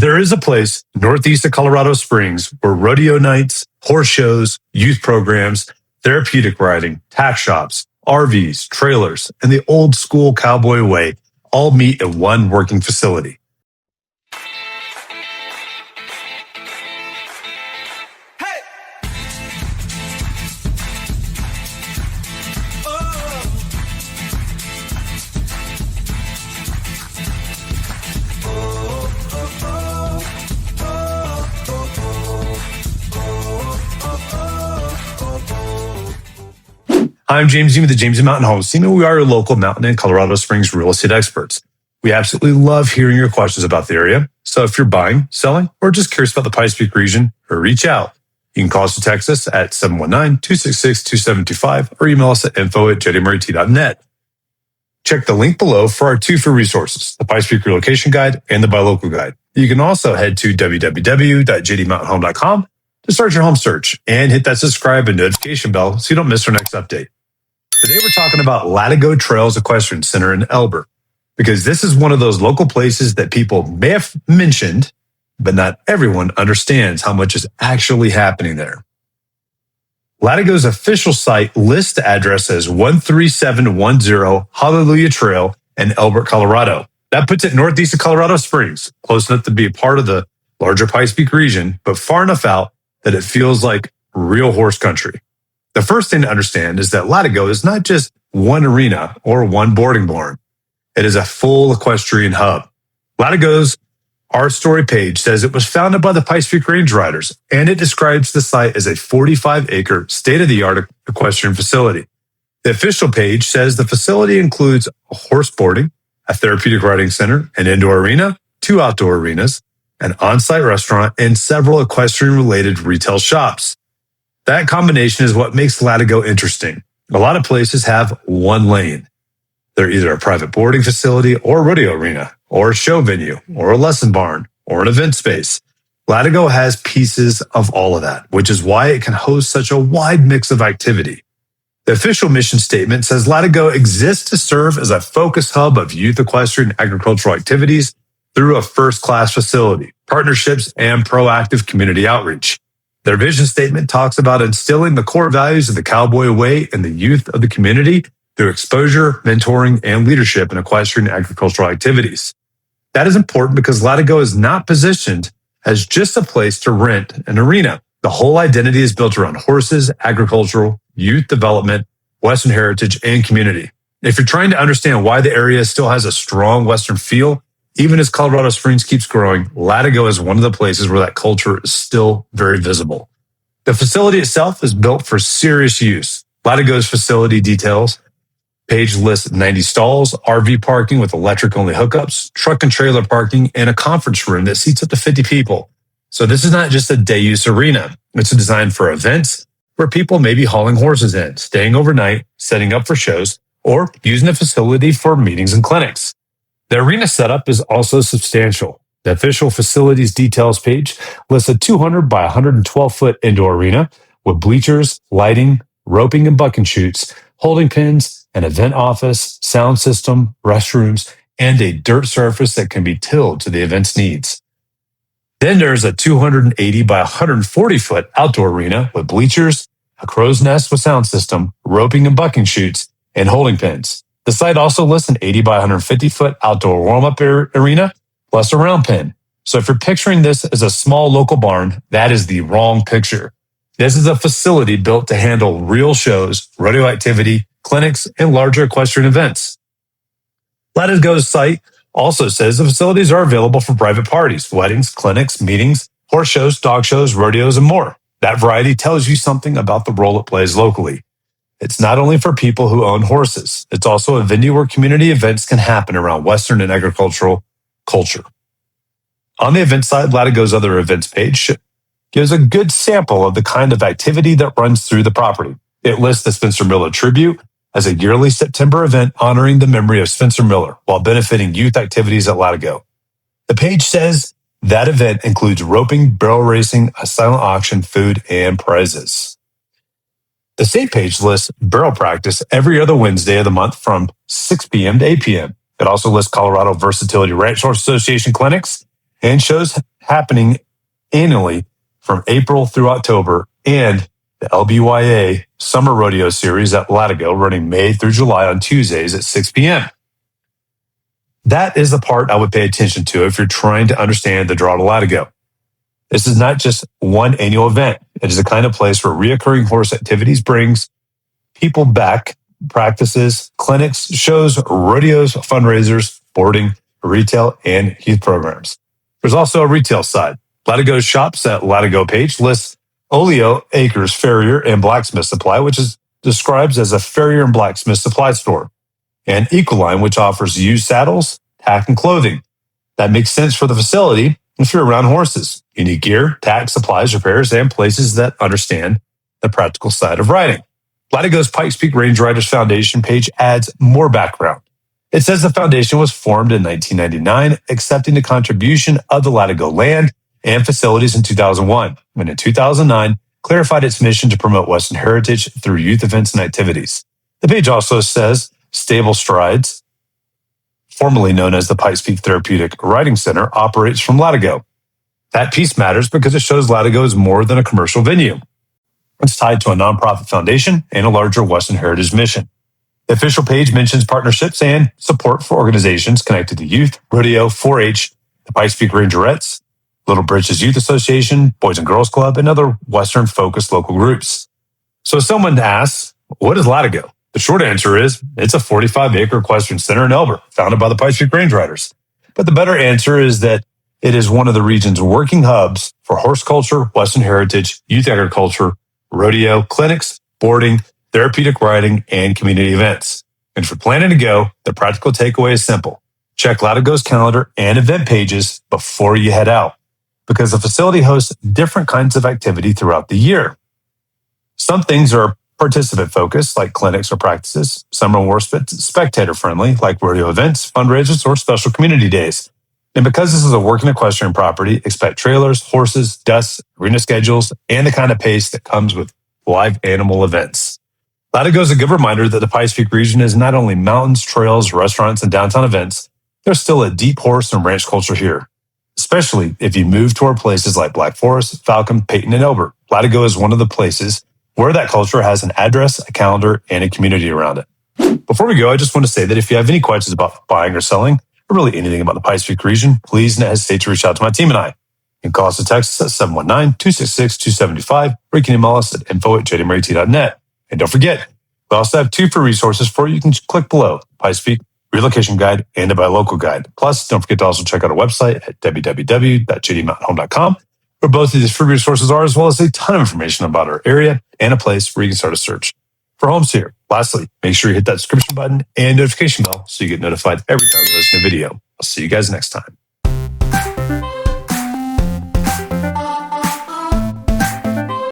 There is a place northeast of Colorado Springs where rodeo nights, horse shows, youth programs, therapeutic riding, tack shops, RVs, trailers, and the old school cowboy way all meet in one working facility. I'm James Dean with the James E. Mountain Home Team, and we are your local mountain and Colorado Springs real estate experts. We absolutely love hearing your questions about the area. So if you're buying, selling, or just curious about the Pikes Peak region, reach out. You can call us or text us at 719-266-2725 or email us at info@jettymurrayt.net. Check the link below for our two free resources, the Pikes Peak Relocation Guide and the Buy Local Guide. You can also head to www.jdmountainhome.com to start your home search and hit that subscribe and notification bell so you don't miss our next update. Today, we're talking about Latigo Trails Equestrian Center in Elbert, because this is one of those local places that people may have mentioned, but not everyone understands how much is actually happening there. Latigo's official site lists the address as 13710 Hallelujah Trail in Elbert, Colorado. That puts it northeast of Colorado Springs, close enough to be a part of the larger Pikes Peak region, but far enough out that it feels like real horse country. The first thing to understand is that Latigo is not just one arena or one boarding barn. It is a full equestrian hub. Latigo's Our Story page says it was founded by the Pikes Peak Range Riders, and it describes the site as a 45-acre state-of-the-art equestrian facility. The official page says the facility includes horse boarding, a therapeutic riding center, an indoor arena, 2 outdoor arenas, an on-site restaurant, and several equestrian-related retail shops. That combination is what makes Latigo interesting. A lot of places have one lane. They're either a private boarding facility or a rodeo arena, or a show venue, or a lesson barn, or an event space. Latigo has pieces of all of that, which is why it can host such a wide mix of activity. The official mission statement says Latigo exists to serve as a focus hub of youth equestrian agricultural activities through a first-class facility, partnerships, and proactive community outreach. Their vision statement talks about instilling the core values of the cowboy way in the youth of the community through exposure, mentoring, and leadership in equestrian agricultural activities. That is important because Latigo is not positioned as just a place to rent an arena. The whole identity is built around horses, agricultural, youth development, Western heritage, and community. If you're trying to understand why the area still has a strong Western feel, even as Colorado Springs keeps growing, Latigo is one of the places where that culture is still very visible. The facility itself is built for serious use. Latigo's facility details page lists 90 stalls, RV parking with electric-only hookups, truck and trailer parking, and a conference room that seats up to 50 people. So this is not just a day-use arena. It's designed for events where people may be hauling horses in, staying overnight, setting up for shows, or using the facility for meetings and clinics. The arena setup is also substantial. The official facilities details page lists a 200 by 112-foot indoor arena with bleachers, lighting, roping and bucking chutes, holding pins, an event office, sound system, restrooms, and a dirt surface that can be tilled to the event's needs. Then there's a 280 by 140-foot outdoor arena with bleachers, a crow's nest with sound system, roping and bucking chutes, and holding pins. The site also lists an 80 by 150-foot outdoor warm-up arena, plus a round pen. So if you're picturing this as a small local barn, that is the wrong picture. This is a facility built to handle real shows, rodeo activity, clinics, and larger equestrian events. Latigo's site also says the facilities are available for private parties, weddings, clinics, meetings, horse shows, dog shows, rodeos, and more. That variety tells you something about the role it plays locally. It's not only for people who own horses. It's also a venue where community events can happen around Western and agricultural culture. On the event side, Latigo's other events page gives a good sample of the kind of activity that runs through the property. It lists the Spencer Miller Tribute as a yearly September event honoring the memory of Spencer Miller while benefiting youth activities at Latigo. The page says that event includes roping, barrel racing, a silent auction, food, and prizes. The state page lists barrel practice every other Wednesday of the month from 6 p.m. to 8 p.m. It also lists Colorado Versatility Ranch Horse Association clinics and shows happening annually from April through October, and the LBYA Summer Rodeo Series at Latigo running May through July on Tuesdays at 6 p.m. That is the part I would pay attention to if you're trying to understand the draw to Latigo. This is not just one annual event. It is the kind of place where reoccurring horse activities brings people back, practices, clinics, shows, rodeos, fundraisers, boarding, retail, and youth programs. There's also a retail side. Latigo shops at Latigo page lists Oleo Acres Farrier and Blacksmith Supply, which is described as a farrier and blacksmith supply store, and Equaline, which offers used saddles, tack, and clothing. That makes sense for the facility if you're around horses. You need gear, tack, supplies, repairs, and places that understand the practical side of riding. Latigo's Pikes Peak Range Riders Foundation page adds more background. It says the foundation was formed in 1999, accepting the contribution of the Latigo land and facilities in 2001, and in 2009 clarified its mission to promote Western heritage through youth events and activities. The page also says Stable Strides, formerly known as the Pikes Peak Therapeutic Riding Center, operates from Latigo. That piece matters because it shows Latigo is more than a commercial venue. It's tied to a nonprofit foundation and a larger Western heritage mission. The official page mentions partnerships and support for organizations connected to youth, rodeo, 4-H, the Pikes Peak Rangerettes, Little Britches Youth Association, Boys and Girls Club, and other Western-focused local groups. So if someone asks, what is Latigo? The short answer is, it's a 45-acre equestrian center in Elbert, founded by the Pikes Peak Range Riders. But the better answer is that it is one of the region's working hubs for horse culture, Western heritage, youth agriculture, rodeo, clinics, boarding, therapeutic riding, and community events. And if you're planning to go, the practical takeaway is simple. Check Latigo's calendar and event pages before you head out, because the facility hosts different kinds of activity throughout the year. Some things are participant-focused, like clinics or practices. Some are more spectator-friendly, like rodeo events, fundraisers, or special community days. And because this is a working equestrian property, expect trailers, horses, dust, arena schedules, and the kind of pace that comes with live animal events. Latigo is a good reminder that the Pikes Peak region is not only mountains, trails, restaurants, and downtown events, there's still a deep horse and ranch culture here, especially if you move toward places like Black Forest, Falcon, Peyton, and Elbert. Latigo is one of the places where that culture has an address, a calendar, and a community around it. Before we go, I just want to say that if you have any questions about buying or selling, or really anything about the Pikes Peak region, please don't hesitate to reach out to my team and I. You can call us or text us at 719-266-275, or you can email us at info@jdmart.net. And don't forget, we also have 2 free resources for you. You can click below: Pikes Peak Relocation Guide and a Buy Local Guide. Plus, don't forget to also check out our website at www.jdmountainhome.com, where both of these free resources are, as well as a ton of information about our area and a place where you can start a search for homes here. Lastly, make sure you hit that subscription button and notification bell so you get notified every time we listen to a video. I'll see you guys next time.